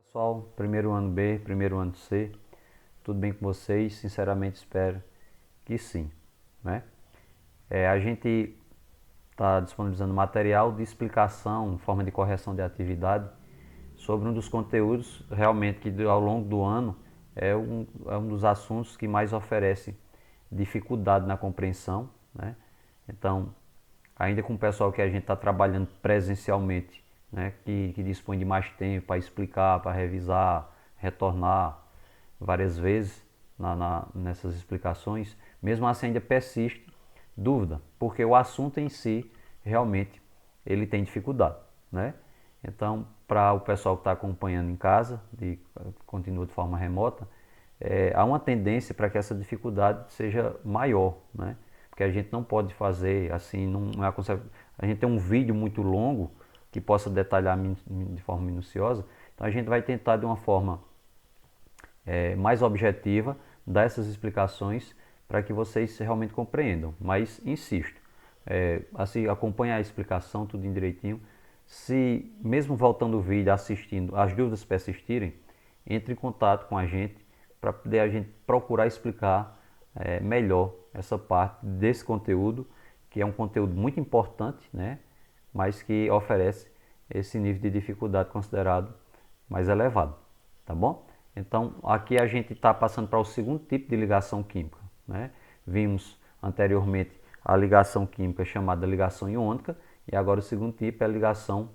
Pessoal, primeiro ano B, primeiro ano C, tudo bem com vocês? Sinceramente espero que sim, né? A gente está disponibilizando material de explicação, forma de correção de atividade sobre um dos conteúdos realmente que ao longo do ano é um dos assuntos que mais oferece dificuldade na compreensão, né? Então, ainda com o pessoal que a gente está trabalhando presencialmente, né, que dispõe de mais tempo para explicar, para revisar, retornar várias vezes nessas explicações, mesmo assim ainda persiste dúvida, porque o assunto em si realmente ele tem dificuldade, né? Então, para o pessoal que está acompanhando em casa, continua de forma remota, há uma tendência para que essa dificuldade seja maior, né? Porque a gente não pode fazer assim, não é a gente tem um vídeo muito longo que possa detalhar de forma minuciosa, então a gente vai tentar de uma forma mais objetiva dar essas explicações para que vocês realmente compreendam. Mas insisto, assim, acompanha a explicação tudo direitinho. Se mesmo voltando o vídeo, assistindo, as dúvidas persistirem, entre em contato com a gente para poder a gente procurar explicar melhor essa parte desse conteúdo, que é um conteúdo muito importante, né? Mas que oferece esse nível de dificuldade considerado mais elevado, tá bom? Então, aqui a gente está passando para o segundo tipo de ligação química, né? Vimos anteriormente a ligação química chamada ligação iônica e agora o segundo tipo é a ligação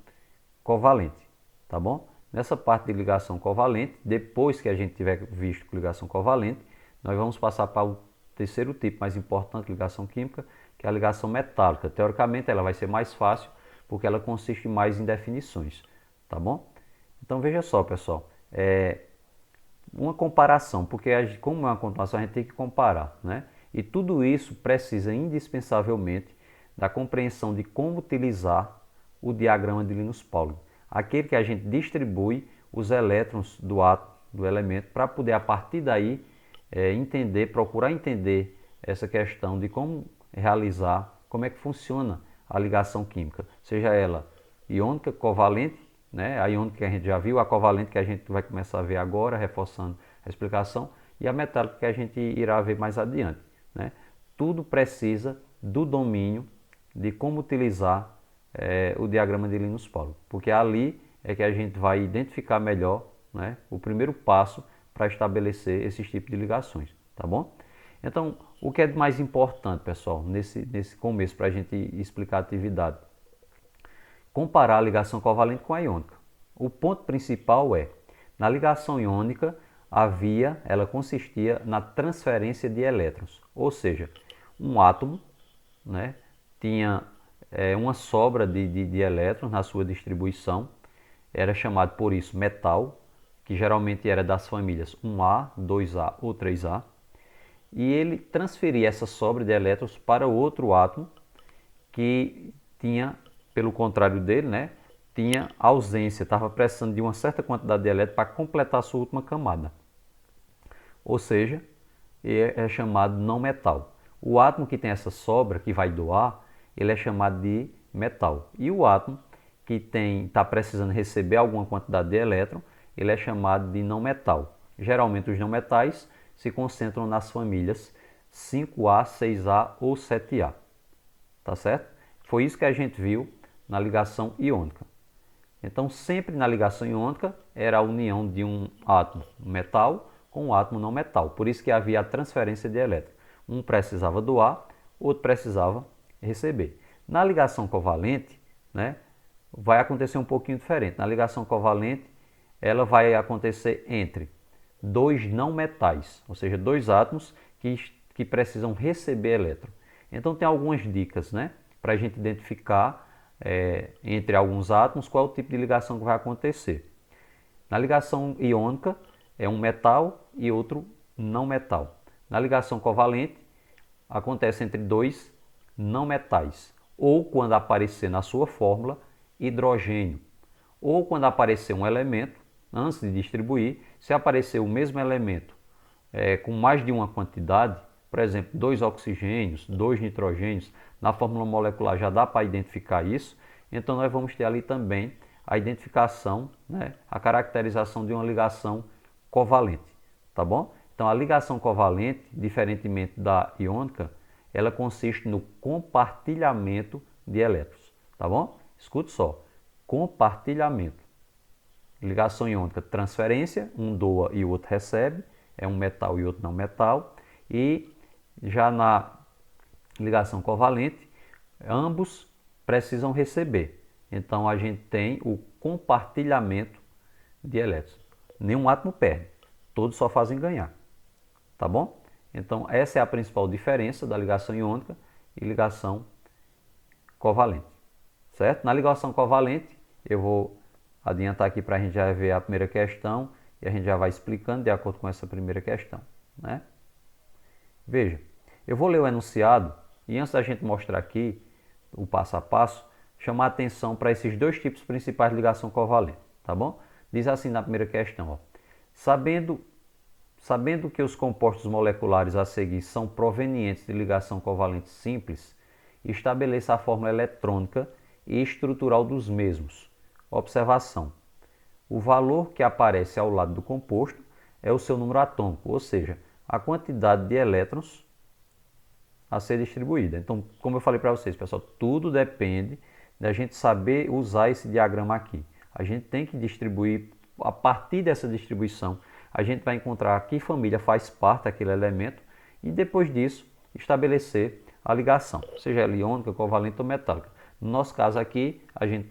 covalente, tá bom? Nessa parte de ligação covalente, depois que a gente tiver visto ligação covalente, nós vamos passar para o terceiro tipo mais importante de ligação química, que é a ligação metálica. Teoricamente, ela vai ser mais fácil, porque ela consiste mais em definições, tá bom? Então, veja só, pessoal, uma comparação, porque como é uma continuação, a gente tem que comparar, né? E tudo isso precisa indispensavelmente da compreensão de como utilizar o diagrama de Linus Pauling, aquele que a gente distribui os elétrons do átomo, do elemento, para poder a partir daí procurar entender essa questão de como realizar, como é que funciona a ligação química, seja ela iônica, covalente, né? A iônica que a gente já viu, a covalente que a gente vai começar a ver agora, reforçando a explicação, e a metálica que a gente irá ver mais adiante, né? Tudo precisa do domínio de como utilizar o diagrama de Linus Pauling, porque ali é que a gente vai identificar melhor, né, o primeiro passo para estabelecer esses tipos de ligações, tá bom? Então, o que é mais importante, pessoal, nesse começo, para a gente explicar a atividade? Comparar a ligação covalente com a iônica. O ponto principal na ligação iônica, ela consistia na transferência de elétrons, ou seja, um átomo, né, tinha uma sobra de elétrons na sua distribuição, era chamado por isso metal, que geralmente era das famílias 1A, 2A ou 3A, e ele transferia essa sobra de elétrons para outro átomo que tinha, pelo contrário dele, né, tinha ausência, estava precisando de uma certa quantidade de elétrons para completar a sua última camada. Ou seja, é chamado não metal. O átomo que tem essa sobra, que vai doar, ele é chamado de metal. E o átomo que está precisando receber alguma quantidade de elétron, ele é chamado de não metal. Geralmente os não metais se concentram nas famílias 5A, 6A ou 7A. Tá certo? Foi isso que a gente viu na ligação iônica. Então, sempre na ligação iônica era a união de um átomo metal com um átomo não metal. Por isso que havia a transferência de elétrons. Um precisava doar, outro precisava receber. Na ligação covalente, né, vai acontecer um pouquinho diferente. Na ligação covalente, ela vai acontecer entre dois não metais, ou seja, dois átomos que precisam receber elétron. Então, tem algumas dicas, né, para a gente identificar entre alguns átomos qual é o tipo de ligação que vai acontecer. Na ligação iônica, é um metal e outro não metal. Na ligação covalente, acontece entre dois não metais, ou quando aparecer na sua fórmula hidrogênio, ou quando aparecer um elemento, antes de distribuir, se aparecer o mesmo elemento com mais de uma quantidade, por exemplo, 2 oxigênios, 2 nitrogênios, na fórmula molecular já dá para identificar isso, então nós vamos ter ali também a identificação, né, a caracterização de uma ligação covalente, tá bom? Então a ligação covalente, diferentemente da iônica, ela consiste no compartilhamento de elétrons, tá bom? Escute só, compartilhamento. Ligação iônica, transferência, um doa e o outro recebe, é um metal e outro não metal. E já na ligação covalente, ambos precisam receber. Então a gente tem o compartilhamento de elétrons. Nenhum átomo perde, todos só fazem ganhar, tá bom? Então essa é a principal diferença da ligação iônica e ligação covalente, certo? Na ligação covalente, eu vou adiantar aqui para a gente já ver a primeira questão e a gente já vai explicando de acordo com essa primeira questão, né? Veja, eu vou ler o enunciado e antes da gente mostrar aqui o passo a passo, chamar a atenção para esses dois tipos principais de ligação covalente, tá bom? Diz assim na primeira questão, ó, sabendo que os compostos moleculares a seguir são provenientes de ligação covalente simples, estabeleça a fórmula eletrônica e estrutural dos mesmos. Observação: o valor que aparece ao lado do composto é o seu número atômico, ou seja, a quantidade de elétrons a ser distribuída. Então, como eu falei para vocês, pessoal, tudo depende da gente saber usar esse diagrama aqui. A gente tem que distribuir, a partir dessa distribuição, a gente vai encontrar que família faz parte daquele elemento e depois disso estabelecer a ligação, seja ela iônica, covalente ou metálica. No nosso caso aqui, a gente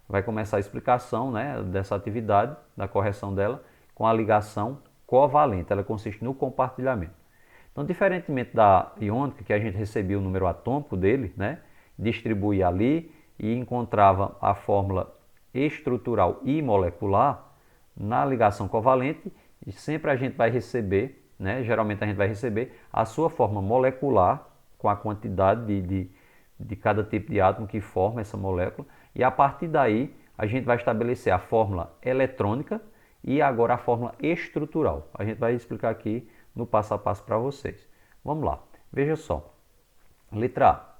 vai começar a explicação, né, dessa atividade, da correção dela, com a ligação covalente. Ela consiste no compartilhamento. Então, diferentemente da iônica, que a gente recebia o número atômico dele, né, distribuía ali e encontrava a fórmula estrutural e molecular, na ligação covalente, sempre a gente vai receber, né, geralmente a gente vai receber a sua forma molecular, com a quantidade de cada tipo de átomo que forma essa molécula, e a partir daí a gente vai estabelecer a fórmula eletrônica e agora a fórmula estrutural. A gente vai explicar aqui no passo a passo para vocês. Vamos lá, veja só. Letra A.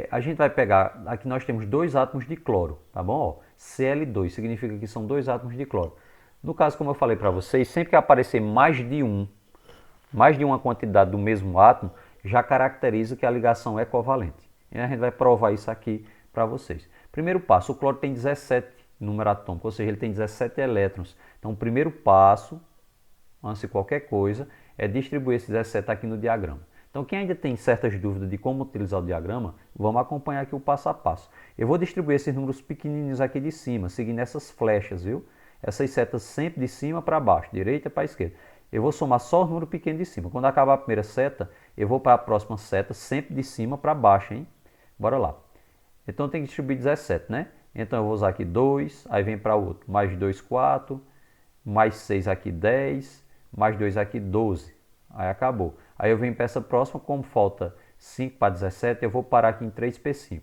A gente vai pegar, aqui nós temos dois átomos de cloro, tá bom? Ó, Cl2 significa que são dois átomos de cloro. No caso, como eu falei para vocês, sempre que aparecer mais de uma quantidade do mesmo átomo, já caracteriza que a ligação é covalente. E a gente vai provar isso aqui para vocês. Primeiro passo, o cloro tem 17 número atômico, ou seja, ele tem 17 elétrons. Então, o primeiro passo, antes de qualquer coisa, é distribuir esses 17 aqui no diagrama. Então, quem ainda tem certas dúvidas de como utilizar o diagrama, vamos acompanhar aqui o passo a passo. Eu vou distribuir esses números pequenininhos aqui de cima, seguindo essas flechas, viu? Essas setas sempre de cima para baixo, direita para esquerda. Eu vou somar só os números pequenos de cima. Quando acabar a primeira seta, eu vou para a próxima seta, sempre de cima para baixo, hein? Bora lá. Então, tem que distribuir 17, né? Então, eu vou usar aqui 2, aí vem para o outro. Mais 2, 4, mais 6 aqui, 10, mais 2 aqui, 12. Aí acabou. Aí eu venho para essa próxima, como falta 5 para 17, eu vou parar aqui em 3P5.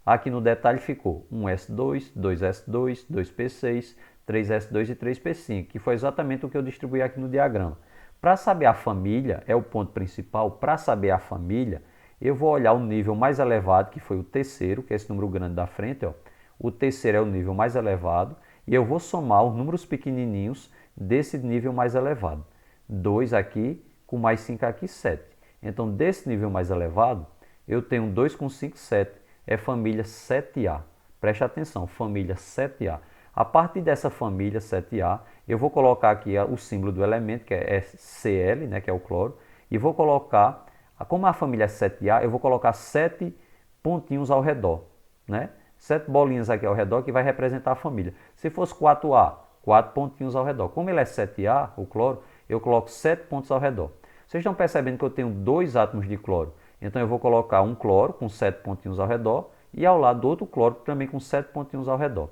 Aqui no detalhe ficou 1S2, 2S2, 2P6, 3S2 e 3P5, que foi exatamente o que eu distribuí aqui no diagrama. Para saber a família, é o ponto principal, para saber a família, eu vou olhar o nível mais elevado, que foi o terceiro, que é esse número grande da frente, ó. O terceiro é o nível mais elevado, e eu vou somar os números pequenininhos desse nível mais elevado. 2 aqui, com mais 5 aqui, 7. Então, desse nível mais elevado, eu tenho 2 com 5, 7. É família 7A. Preste atenção, família 7A. A partir dessa família 7A, eu vou colocar aqui o símbolo do elemento, que é Cl, né, que é o cloro, e vou colocar, como a família é 7A, eu vou colocar 7 pontinhos ao redor, né? 7 bolinhas aqui ao redor que vai representar a família. Se fosse 4A, 4 pontinhos ao redor. Como ele é 7A, o cloro, eu coloco 7 pontos ao redor. Vocês estão percebendo que eu tenho 2 átomos de cloro. Então eu vou colocar um cloro com 7 pontinhos ao redor e ao lado outro cloro também com 7 pontinhos ao redor.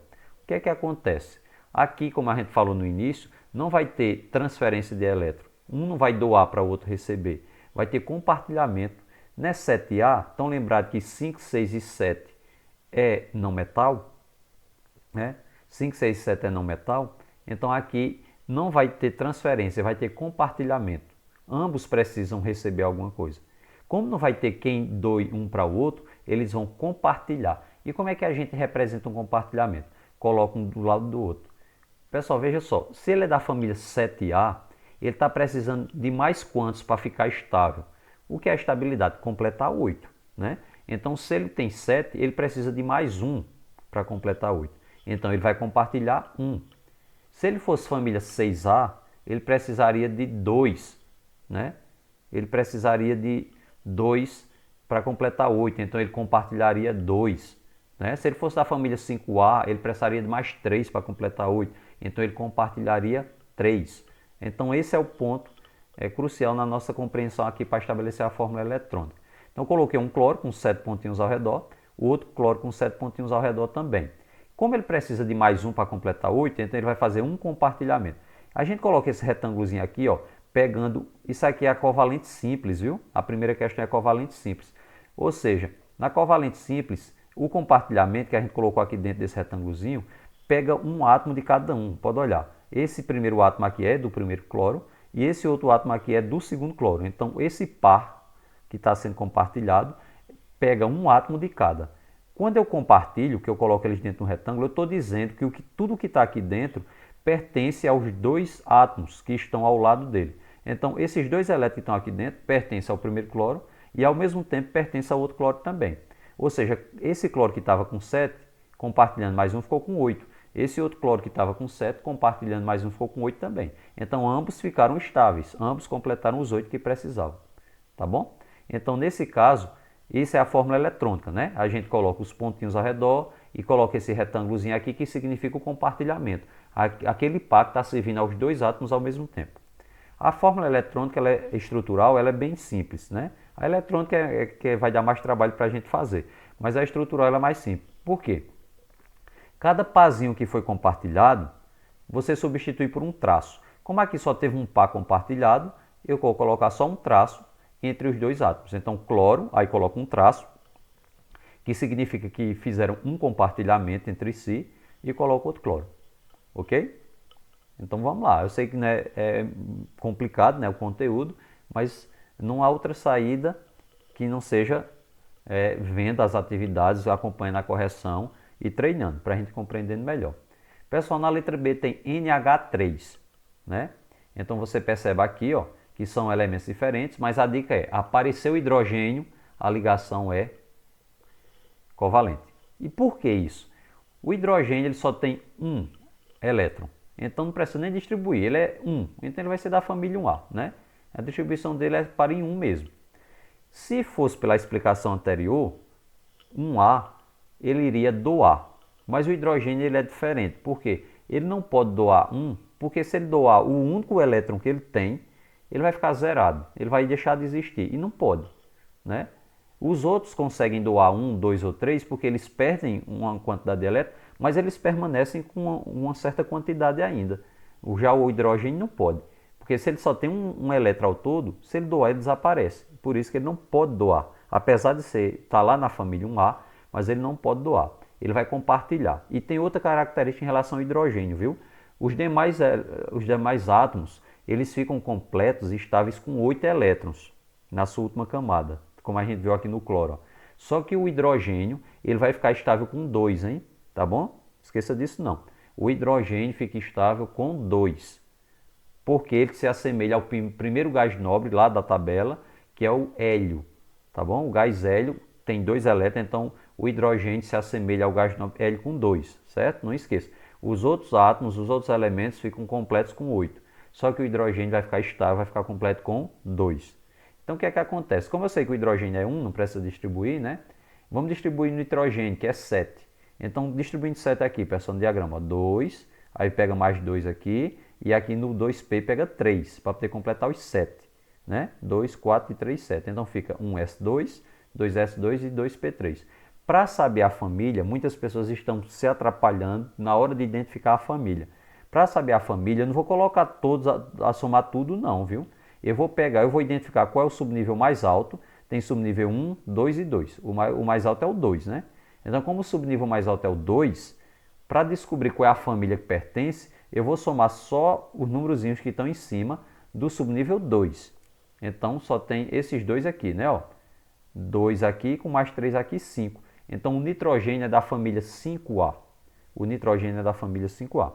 O que é que acontece? Aqui, como a gente falou no início, não vai ter transferência de elétron. Um não vai doar para o outro receber. Vai ter compartilhamento. Nessa 7A, estão lembrados que 5, 6 e 7 é não metal, né? 5, 6 e 7 é não metal. Então aqui não vai ter transferência, vai ter compartilhamento. Ambos precisam receber alguma coisa. Como não vai ter quem doe um para o outro, eles vão compartilhar. E como é que a gente representa um compartilhamento? coloco um do lado do outro. Pessoal, veja só, se ele é da família 7A, ele está precisando de mais quantos para ficar estável? O que é a estabilidade? Completar 8, né? Então, se ele tem 7, ele precisa de mais 1 para completar 8. Então, ele vai compartilhar 1. Se ele fosse família 6A, ele precisaria de 2, né? Ele precisaria de 2 para completar 8, então ele compartilharia 2. Né? Se ele fosse da família 5A, ele precisaria de mais 3 para completar 8, então ele compartilharia 3. Então esse é o ponto crucial na nossa compreensão aqui para estabelecer a fórmula eletrônica. Então eu coloquei um cloro com 7 pontinhos ao redor, o outro cloro com 7 pontinhos ao redor também. Como ele precisa de mais 1 para completar 8, então ele vai fazer um compartilhamento. A gente coloca esse retângulozinho aqui, ó, pegando, isso aqui é a covalente simples, viu? A primeira questão é a covalente simples. Ou seja, na covalente simples, o compartilhamento que a gente colocou aqui dentro desse retângulozinho, pega um átomo de cada um, pode olhar. Esse primeiro átomo aqui é do primeiro cloro e esse outro átomo aqui é do segundo cloro. Então, esse par que está sendo compartilhado pega um átomo de cada. Quando eu compartilho, que eu coloco eles dentro de um retângulo, eu estou dizendo que tudo que está aqui dentro pertence aos dois átomos que estão ao lado dele. Então, esses dois elétrons que estão aqui dentro pertencem ao primeiro cloro e, ao mesmo tempo, pertencem ao outro cloro também. Ou seja, esse cloro que estava com 7, compartilhando mais um, ficou com 8. Esse outro cloro que estava com 7, compartilhando mais um, ficou com 8 também. Então, ambos ficaram estáveis, ambos completaram os 8 que precisavam. Tá bom? Então, nesse caso, isso é a fórmula eletrônica, né? A gente coloca os pontinhos ao redor e coloca esse retângulozinho aqui que significa o compartilhamento. Aquele par que está servindo aos dois átomos ao mesmo tempo. A fórmula eletrônica ela é estrutural, ela é bem simples, né? A eletrônica é que vai dar mais trabalho para a gente fazer, mas a estrutural ela é mais simples. Por quê? Cada parzinho que foi compartilhado, você substitui por um traço. Como aqui só teve um par compartilhado, eu vou colocar só um traço entre os dois átomos. Então, cloro, aí coloco um traço, que significa que fizeram um compartilhamento entre si, e coloco outro cloro. Ok? Então vamos lá. Eu sei que né, é complicado, né, o conteúdo, mas não há outra saída que não seja vendo as atividades, acompanhando a correção e treinando, para a gente compreendendo melhor. Pessoal, na letra B tem NH3, né? Então você percebe aqui, ó, que são elementos diferentes, mas a dica é, apareceu hidrogênio, a ligação é covalente. E por que isso? O hidrogênio ele só tem um elétron, então não precisa nem distribuir, ele é 1, então ele vai ser da família 1A, né? A distribuição dele é para em 1 mesmo. Se fosse pela explicação anterior, 1A ele iria doar, mas o hidrogênio ele é diferente, por quê? Ele não pode doar 1, porque se ele doar o único elétron que ele tem, ele vai ficar zerado, ele vai deixar de existir, e não pode, né? Os outros conseguem doar 1, 2 ou 3, porque eles perdem uma quantidade de elétrons, mas eles permanecem com uma certa quantidade ainda. Já o hidrogênio não pode, porque se ele só tem um elétron ao todo, se ele doar, ele desaparece. Por isso que ele não pode doar, apesar de estar lá na família 1A, mas ele não pode doar. Ele vai compartilhar. E tem outra característica em relação ao hidrogênio, viu? Os demais átomos, eles ficam completos e estáveis com 8 elétrons na sua última camada, como a gente viu aqui no cloro. Só que o hidrogênio, ele vai ficar estável com 2, hein? Tá bom? Esqueça disso não. O hidrogênio fica estável com 2, porque ele se assemelha ao primeiro gás nobre lá da tabela, que é o hélio, tá bom? O gás hélio tem 2 elétrons, então o hidrogênio se assemelha ao gás nobre hélio com 2, certo? Não esqueça. Os outros átomos, os outros elementos ficam completos com 8, só que o hidrogênio vai ficar estável, vai ficar completo com 2. Então o que é que acontece? Como eu sei que o hidrogênio é 1, não precisa distribuir, né? Vamos distribuir no nitrogênio, que é 7. Então, distribuindo 7 aqui, pessoal, no diagrama, ó, 2, aí pega mais 2 aqui, e aqui no 2P pega 3, para poder completar os 7, né? 2, 4 e 3, 7. Então, fica 1S2, 2S2 e 2P3. Para saber a família, muitas pessoas estão se atrapalhando na hora de identificar a família. Para saber a família, eu não vou colocar todos a somar tudo não, viu? Eu vou identificar qual é o subnível mais alto, tem subnível 1, 2 e 2. O mais alto é o 2, né? Então, como o subnível mais alto é o 2, para descobrir qual é a família que pertence, eu vou somar só os númerozinhos que estão em cima do subnível 2. Então, só tem esses dois aqui, né? Ó, 2 aqui com mais 3 aqui, 5. Então, o nitrogênio é da família 5A. O nitrogênio é da família 5A. O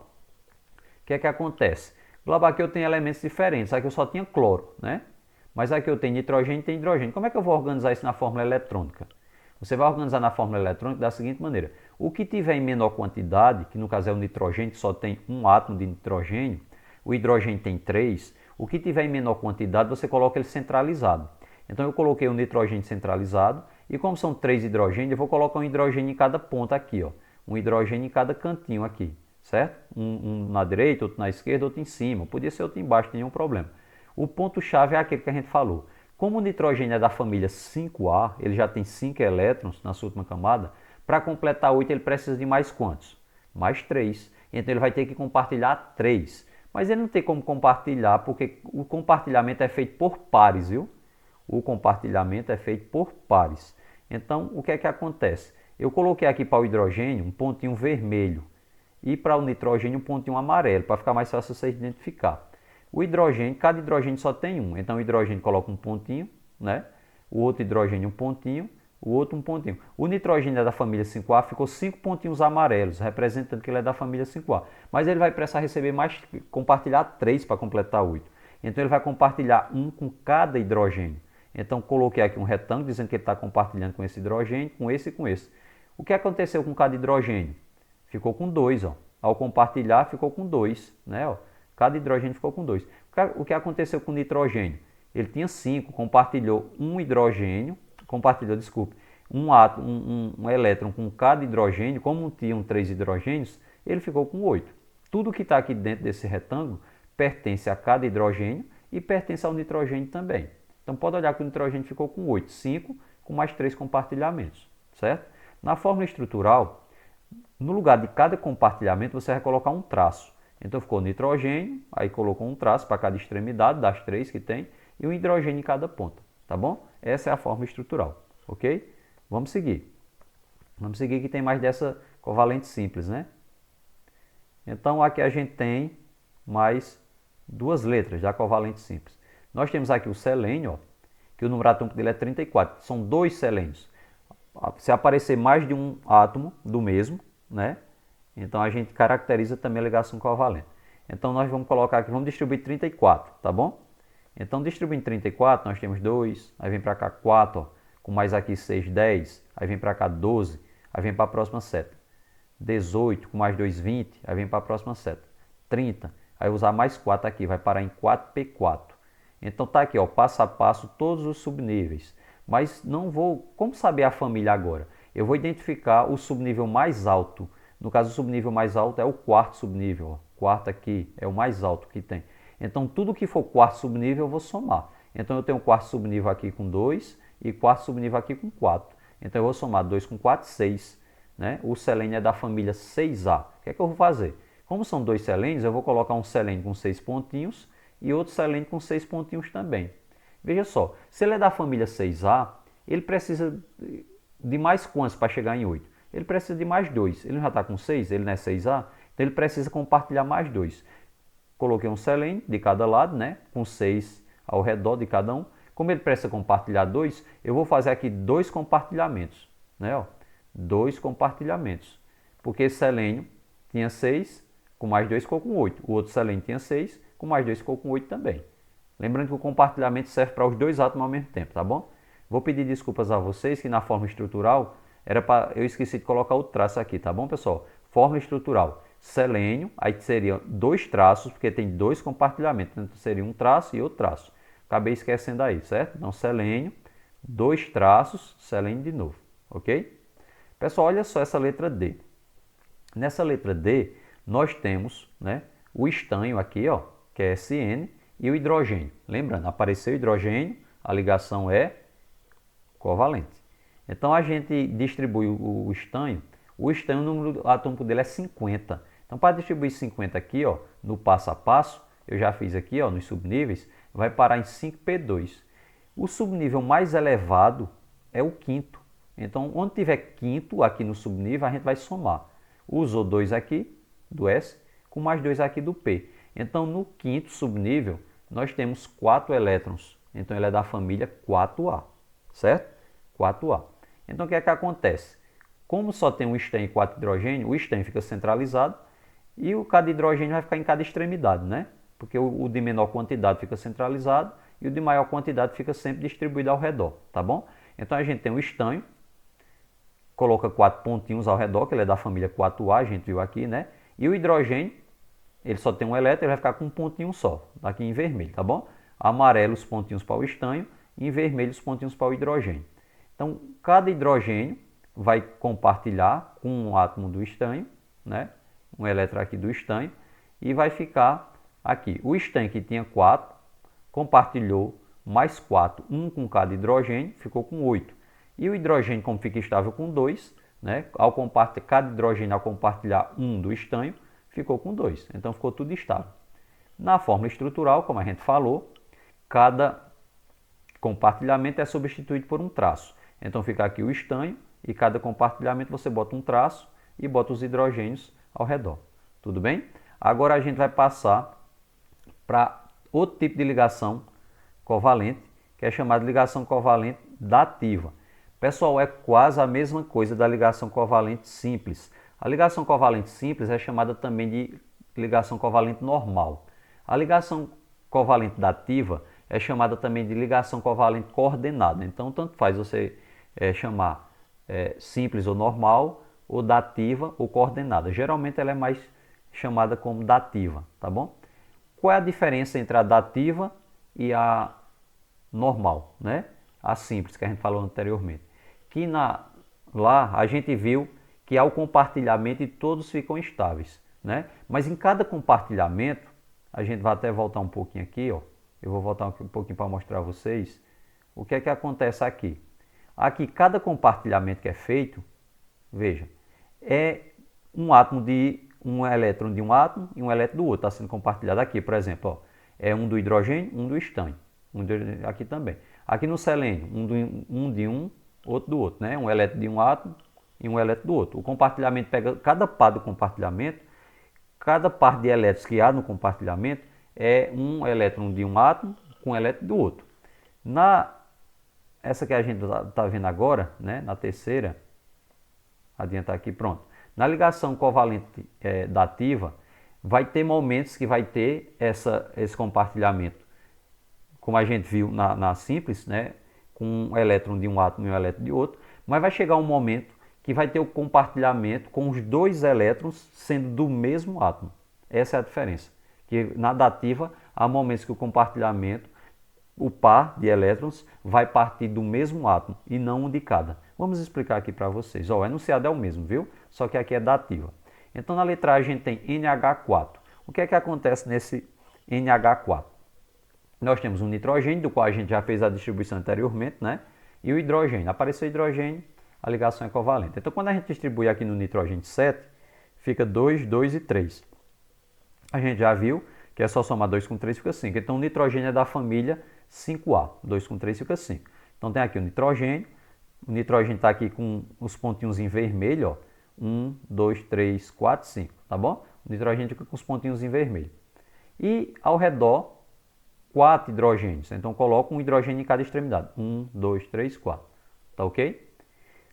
que é que acontece? Logo aqui eu tenho elementos diferentes, aqui eu só tinha cloro, né? Mas aqui eu tenho nitrogênio e tenho hidrogênio. Como é que eu vou organizar isso na fórmula eletrônica? Você vai organizar na fórmula eletrônica da seguinte maneira. O que tiver em menor quantidade, que no caso é o nitrogênio, que só tem um átomo de nitrogênio, o hidrogênio tem 3, o que tiver em menor quantidade você coloca ele centralizado. Então eu coloquei o nitrogênio centralizado e como são 3 hidrogênios, eu vou colocar um hidrogênio em cada ponta aqui, ó. Um hidrogênio em cada cantinho aqui, certo? Um na direita, outro na esquerda, outro em cima. Podia ser outro embaixo, nenhum problema. O ponto-chave é aquele que a gente falou. Como o nitrogênio é da família 5A, ele já tem 5 elétrons na sua última camada, para completar 8 ele precisa de mais quantos? Mais 3. Então ele vai ter que compartilhar 3. Mas ele não tem como compartilhar, porque o compartilhamento é feito por pares, viu? O compartilhamento é feito por pares. Então, o que é que acontece? Eu coloquei aqui para o hidrogênio um pontinho vermelho e para o nitrogênio um pontinho amarelo, para ficar mais fácil você identificar. O hidrogênio, cada hidrogênio só tem um, então o hidrogênio coloca um pontinho, né? O outro hidrogênio um pontinho, o outro um pontinho. O nitrogênio é da família 5A, ficou 5 pontinhos amarelos, representando que ele é da família 5A. Mas ele vai precisar receber mais, compartilhar 3 para completar 8. Então ele vai compartilhar 1 com cada hidrogênio. Então coloquei aqui um retângulo dizendo que ele está compartilhando com esse hidrogênio, com esse e com esse. O que aconteceu com cada hidrogênio? Ficou com 2, ó. Ao compartilhar ficou com 2, né, ó. Cada hidrogênio ficou com 2. O que aconteceu com o nitrogênio? Ele tinha 5, compartilhou um hidrogênio, um elétron com cada hidrogênio, como tinham 3 hidrogênios, ele ficou com 8. Tudo que está aqui dentro desse retângulo pertence a cada hidrogênio e pertence ao nitrogênio também. Então pode olhar que o nitrogênio ficou com 8, 5 com mais 3 compartilhamentos, certo? Na fórmula estrutural, no lugar de cada compartilhamento você vai colocar um traço. Então ficou nitrogênio, aí colocou um traço para cada extremidade das 3 que tem e um hidrogênio em cada ponta, tá bom? Essa é a fórmula estrutural, ok? Vamos seguir. Vamos seguir que tem mais dessa covalente simples, né? Então aqui a gente tem mais 2 letras da covalente simples. Nós temos aqui o selênio, ó, que o número atômico dele é 34. São 2 selênios. Se aparecer mais de um átomo do mesmo, né? Então a gente caracteriza também a ligação covalente. Então nós vamos colocar aqui, vamos distribuir 34, tá bom? Então distribuindo 34, nós temos 2, aí vem para cá 4, ó, com mais aqui 6, 10, aí vem para cá 12, aí vem para a próxima seta. 18, com mais 2, 20, aí vem para a próxima seta. 30, aí usar mais 4 aqui, vai parar em 4p4. Então tá aqui, ó, passo a passo todos os subníveis. Mas não vou, como saber a família agora? Eu vou identificar o subnível mais alto. No caso, o subnível mais alto é o quarto subnível. Ó. Quarto aqui é o mais alto que tem. Então, tudo que for quarto subnível eu vou somar. Então, eu tenho quarto subnível aqui com 2 e quarto subnível aqui com 4. Então, eu vou somar 2 com 4, 6. Né? O selênio é da família 6A. O que é que eu vou fazer? Como são 2 selênios, eu vou colocar um selênio com 6 pontinhos e outro selênio com 6 pontinhos também. Veja só, se ele é da família 6A, ele precisa de mais quantos para chegar em 8? Ele precisa de mais 2. Ele já está com 6, ele não é 6A, então ele precisa compartilhar mais 2. Coloquei um selênio de cada lado, né, com 6 ao redor de cada um. Como ele precisa compartilhar 2, eu vou fazer aqui 2 compartilhamentos. Né, ó, 2 compartilhamentos. Porque esse selênio tinha 6, com mais 2 ficou com 8. O outro selênio tinha 6, com mais 2 ficou com 8 também. Lembrando que o compartilhamento serve para os 2 átomos ao mesmo tempo, tá bom? Vou pedir desculpas a vocês que na forma estrutural eu esqueci de colocar o traço aqui, tá bom, pessoal? Forma estrutural, selênio, aí seriam 2 traços, porque tem 2 compartilhamentos, então seria um traço e outro traço. Acabei esquecendo aí, certo? Então, selênio, 2 traços, selênio de novo, ok? Pessoal, olha só essa letra D. Nessa letra D, nós temos, né, o estanho aqui, ó, que é SN, e o hidrogênio. Lembrando, apareceu o hidrogênio, a ligação é covalente. Então a gente distribui o estanho, o número atômico dele é 50. Então para distribuir 50 aqui, ó, no passo a passo, eu já fiz aqui, ó, nos subníveis, vai parar em 5p2. O subnível mais elevado é o quinto. Então onde tiver quinto aqui no subnível, a gente vai somar. Usou 2 aqui do S, com mais 2 aqui do P. Então no quinto subnível, nós temos 4 elétrons. Então ele é da família 4A, certo? 4A. Então o que é que acontece? Como só tem um estém e 4 hidrogênios, o estém fica centralizado e cada hidrogênio vai ficar em cada extremidade, né? Porque o de menor quantidade fica centralizado e o de maior quantidade fica sempre distribuído ao redor, tá bom? Então a gente tem o estanho, coloca 4 pontinhos ao redor, que ele é da família 4A, a gente viu aqui, né? E o hidrogênio, ele só tem um elétron, ele vai ficar com um pontinho só, aqui em vermelho, tá bom? Amarelo os pontinhos para o estanho e em vermelho os pontinhos para o hidrogênio. Então, cada hidrogênio vai compartilhar com um átomo do estanho, né? Um elétron aqui do estanho, e vai ficar aqui. O estanho que tinha 4, compartilhou mais 4, 1 com cada hidrogênio, ficou com 8. E o hidrogênio, como fica estável com 2, né? Cada hidrogênio, ao compartilhar 1 do estanho, ficou com 2. Então, ficou tudo estável. Na fórmula estrutural, como a gente falou, cada compartilhamento é substituído por um traço. Então, fica aqui o estanho e cada compartilhamento você bota um traço e bota os hidrogênios ao redor. Tudo bem? Agora a gente vai passar para outro tipo de ligação covalente, que é chamada de ligação covalente dativa. Pessoal, é quase a mesma coisa da ligação covalente simples. A ligação covalente simples é chamada também de ligação covalente normal. A ligação covalente dativa é chamada também de ligação covalente coordenada. Então, tanto faz você chamar simples ou normal, ou dativa ou coordenada. Geralmente ela é mais chamada como dativa, tá bom? Qual é a diferença entre a dativa e a normal, né? A simples, que a gente falou anteriormente. Que lá a gente viu que há o compartilhamento e todos ficam estáveis, né? Mas em cada compartilhamento, a gente vai até voltar um pouquinho aqui, ó. Eu vou voltar um pouquinho para mostrar a vocês o que é que acontece aqui. Aqui, cada compartilhamento que é feito, veja, é um átomo de um elétron de um átomo e um elétron do outro. Está sendo compartilhado aqui, por exemplo, ó, é um do hidrogênio, um do estânio. Aqui também. Aqui no selênio, um de um, outro do outro, né? Um elétron de um átomo e um elétron do outro. O compartilhamento pega cada par do compartilhamento, cada par de elétrons que há no compartilhamento é um elétron de um átomo com um elétron do outro. Essa que a gente está vendo agora, né? Na terceira, adiantar aqui, pronto. Na ligação covalente dativa, vai ter momentos que vai ter esse compartilhamento, como a gente viu na simples, né? Com um elétron de um átomo e um elétron de outro, mas vai chegar um momento que vai ter o compartilhamento com os dois elétrons sendo do mesmo átomo. Essa é a diferença. Que na dativa, há momentos que o compartilhamento, o par de elétrons, vai partir do mesmo átomo e não um de cada. Vamos explicar aqui para vocês. O enunciado é o mesmo, viu? Só que aqui é dativa. Então, na letra A, a gente tem NH4. O que é que acontece nesse NH4? Nós temos um nitrogênio, do qual a gente já fez a distribuição anteriormente, né? E o hidrogênio. Apareceu hidrogênio, a ligação é covalente. Então, quando a gente distribui aqui no nitrogênio 7, fica 2, 2 e 3. A gente já viu que é só somar 2 com 3 fica 5. Então, o nitrogênio é da família 5A. 2 com 3 fica 5. Então, tem aqui o nitrogênio. O nitrogênio está aqui com os pontinhos em vermelho, ó. 1, 2, 3, 4, 5, tá bom? O nitrogênio fica com os pontinhos em vermelho. E ao redor, 4 hidrogênios. Então, coloco um hidrogênio em cada extremidade. 1, 2, 3, 4. Tá ok?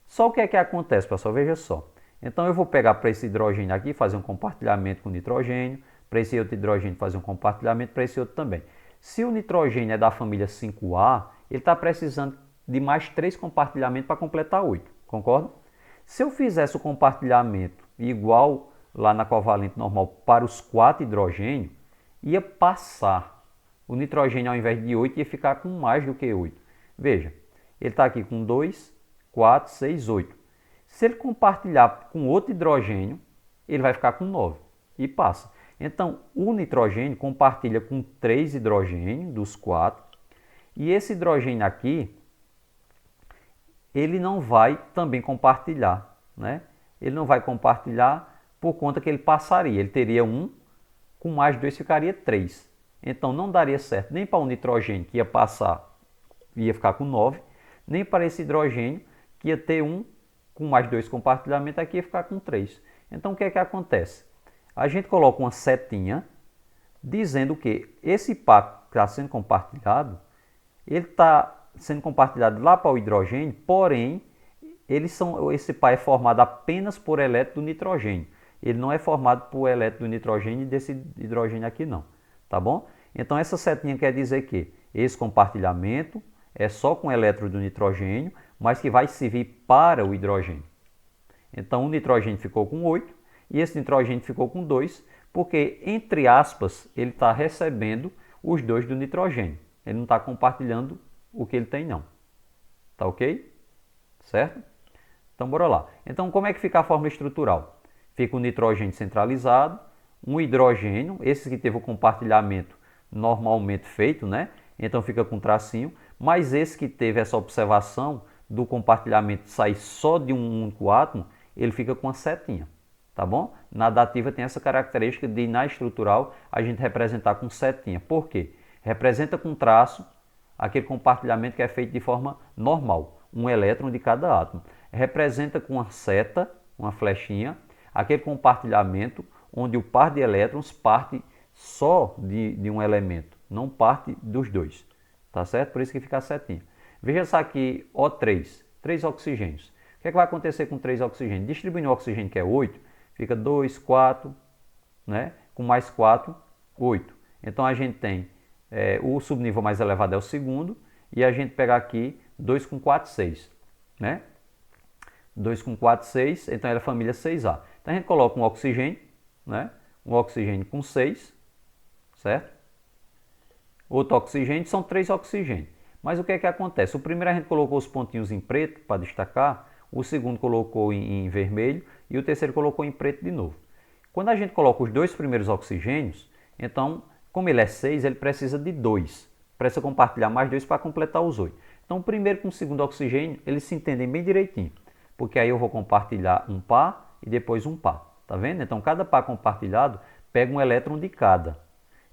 Só o que é que acontece, pessoal? Veja só. Então, eu vou pegar para esse hidrogênio aqui, fazer um compartilhamento com o nitrogênio. Para esse outro hidrogênio, fazer um compartilhamento. Para esse outro também. Se o nitrogênio é da família 5A, ele está precisando de mais 3 compartilhamentos para completar 8. Concorda? Se eu fizesse o compartilhamento igual lá na covalente normal para os 4 hidrogênios, ia passar. O nitrogênio, ao invés de 8, ia ficar com mais do que 8. Veja, ele está aqui com 2, 4, 6, 8. Se ele compartilhar com outro hidrogênio, ele vai ficar com 9 e passa. Então, o nitrogênio compartilha com 3 hidrogênios dos 4. E esse hidrogênio aqui, ele não vai também compartilhar, né? Ele não vai compartilhar por conta que ele passaria. Ele teria 1, com mais 2 ficaria 3. Então, não daria certo nem para o nitrogênio, que ia passar, ia ficar com 9, nem para esse hidrogênio, que ia ter 1, com mais 2 compartilhamentos, aqui ia ficar com 3. Então, o que é que acontece? A gente coloca uma setinha dizendo que esse par que está sendo compartilhado, ele está sendo compartilhado lá para o hidrogênio, porém, esse par é formado apenas por elétron do nitrogênio. Ele não é formado por elétron do nitrogênio e desse hidrogênio aqui não, tá bom? Então essa setinha quer dizer que esse compartilhamento é só com elétron do nitrogênio, mas que vai servir para o hidrogênio. Então o nitrogênio ficou com 8 e esse nitrogênio ficou com 2, porque, entre aspas, ele está recebendo os 2 do nitrogênio. Ele não está compartilhando o que ele tem não. Tá ok? Certo? Então bora lá. Então como é que fica a fórmula estrutural? Fica o nitrogênio centralizado, um hidrogênio, esse que teve o compartilhamento normalmente feito, né? Então fica com tracinho, mas esse que teve essa observação do compartilhamento sair só de um único átomo, ele fica com a setinha, tá bom? Na dativa tem essa característica de, na estrutural, a gente representar com setinha. Por quê? Representa com traço aquele compartilhamento que é feito de forma normal, um elétron de cada átomo. Representa com uma seta, uma flechinha, aquele compartilhamento onde o par de elétrons parte só de um elemento, não parte dos dois, tá certo? Por isso que fica a setinha. Veja só aqui, O3, 3 oxigênios. O que é que vai acontecer com 3 oxigênios? Distribuindo o oxigênio, que é 8, fica 2, 4, né? Com mais 4, 8. Então a gente tem o subnível mais elevado é o segundo, e a gente pega aqui 2 com 4, 6, né? 2 com 4, 6, então é a família 6A. Então a gente coloca um oxigênio, né? Um oxigênio com 6, certo? Outro oxigênio, são 3 oxigênios. Mas o que é que acontece? O primeiro a gente colocou os pontinhos em preto para destacar, o segundo colocou em vermelho e o terceiro colocou em preto de novo. Quando a gente coloca os 2 primeiros oxigênios, então, como ele é 6, ele precisa de 2. Precisa compartilhar mais 2 para completar os 8. Então, o primeiro com o segundo oxigênio, eles se entendem bem direitinho. Porque aí eu vou compartilhar um par e depois um par. Tá vendo? Então, cada par compartilhado pega um elétron de cada.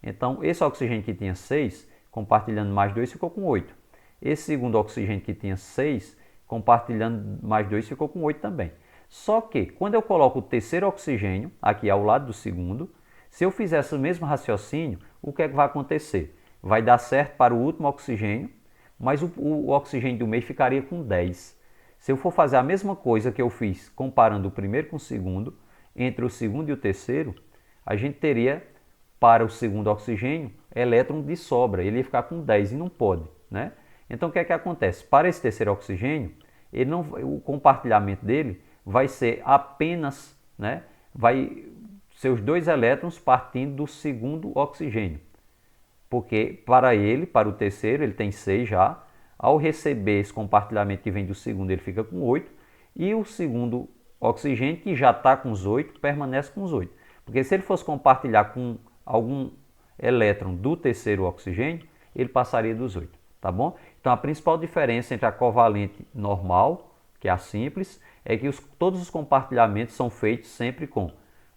Então, esse oxigênio que tinha 6, compartilhando mais 2, ficou com 8. Esse segundo oxigênio que tinha 6, compartilhando mais 2, ficou com 8 também. Só que, quando eu coloco o terceiro oxigênio, aqui ao lado do segundo, se eu fizer esse mesmo raciocínio, o que é que vai acontecer? Vai dar certo para o último oxigênio, mas o oxigênio do meio ficaria com 10. Se eu for fazer a mesma coisa que eu fiz comparando o primeiro com o segundo, entre o segundo e o terceiro, a gente teria, para o segundo oxigênio, elétron de sobra. Ele ia ficar com 10 e não pode, né? Então, o que é que acontece? Para esse terceiro oxigênio, o compartilhamento dele vai ser apenas, né? Vai ser os 2 elétrons partindo do segundo oxigênio. Porque para o terceiro, ele tem 6 já. Ao receber esse compartilhamento que vem do segundo, ele fica com 8. E o segundo oxigênio, que já está com os 8, permanece com os 8. Porque se ele fosse compartilhar com algum elétron do terceiro oxigênio, ele passaria dos 8. Tá bom? Então a principal diferença entre a covalente normal, que é a simples, é que todos os compartilhamentos são feitos sempre com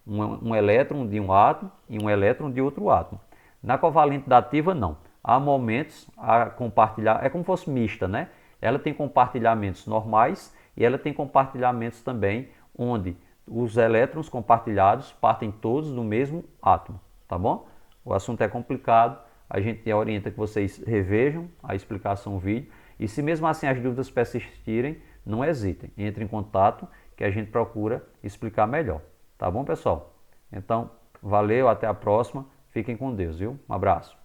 um elétron de um átomo e um elétron de outro átomo. Na covalente dativa, não. Há momentos a compartilhar, é como se fosse mista, né? Ela tem compartilhamentos normais e ela tem compartilhamentos também onde os elétrons compartilhados partem todos do mesmo átomo, tá bom? O assunto é complicado, a gente orienta que vocês revejam a explicação do vídeo e se mesmo assim as dúvidas persistirem, não hesitem, entre em contato que a gente procura explicar melhor, tá bom, pessoal? Então, valeu, até a próxima, fiquem com Deus, viu? Um abraço.